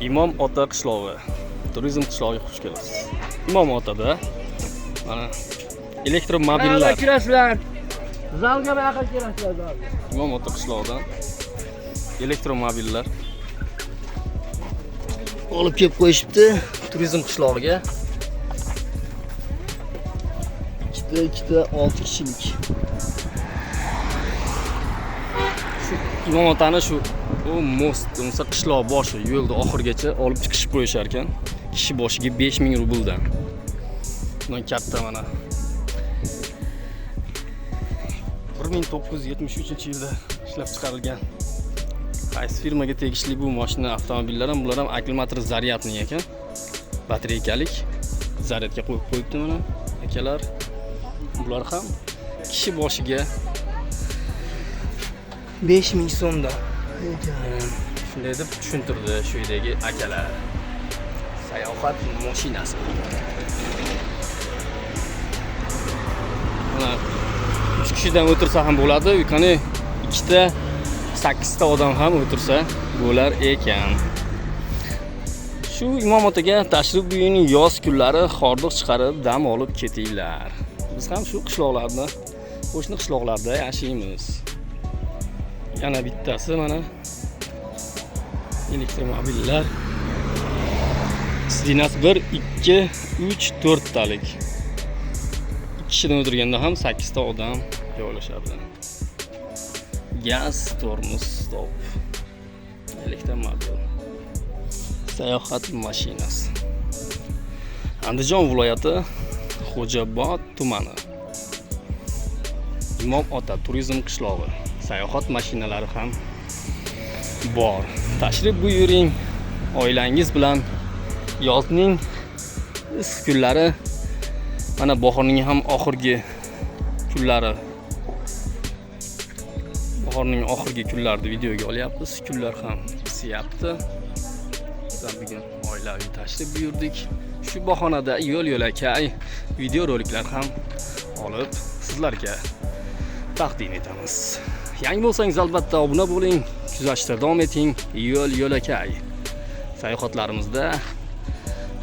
Imom Ota qishlog'i. Turizm qishlog'iga xush kelibsiz. Imom Otada mana elektromobillar. Kirasizlar. Zalga yaqin kirasizlar zalga. Imom Ota qishlog'idan elektromobillar olib kelib qo'yishibdi turizm qishlog'iga. Ikkita 6 kishilik. Imom Otani shu most, bo'lmasa qishloq boshi yo'lda oxirgacha olib chiqishib qo'yishar ekan. Kishi boshiga 5000 rubldan. Bundan katta mana 1973-yilda ishlab chiqarilgan. Qaysi firmaga tegishli bu mashina, avtomobillar ham, bular ham akkumulyator zaryadni ekan. Batareykalik zaryadga qo'yib qo'yibdi mana akalar. Bular ham kishi boshiga 5000 so'mdan. Shunday deb tushuntirdi shu yerdagi akalar. Sayohat mashinasi. Mana 3 kishidan o'tirsa ham bo'ladi, qani ikkita 8 ta odam ham o'tirsa bo'lar ekan. Shu Imom Otaga tashrif buyuring, yoz kunlari hordiq chiqarib dam olib ketinglar. Biz ham shu qishloqlarda, qo'shni qishloqlarda yashaymiz. Yana bittasi mana elektromobillar. Sidinasi 1, 2, 3, 4 talik. 2 kishidan o'tirganda ham 8 ta odam joylashadi. Gaz, tormoz, stop. Elektromobil. Sayohat mashinasi. Andijon viloyati Xo'jobod tumani. Imom Ota turizm qishlog'i. Sayohat mashinalari ham bor. Tashrif buyuring oilangiz bilan. Yozning issiq kunlari, mana bahorning ham oxirgi kunlari. Bahorning oxirgi kunlarida videoga olyapmiz. Kunlar ham isiyapti. Biz bugun oilaviy tashrif buyurdik. Shu bahonada yo'l-yo'lakay video roliklar ham olib sizlarga taqdim etamiz. Yangi bo'lsangiz albatta obuna bo'ling, kuzatishda davom eting. Yo'l-yo'lakay sayohatlarimizda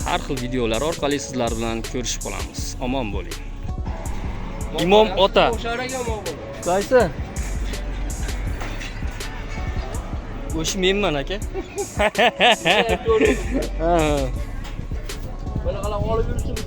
har xil videolar orqali sizlar bilan ko'rishib qolamiz. Omon bo'ling. Imom Ota. Qaysi? O'sha menman aka. Mana qala olib yuribsiz.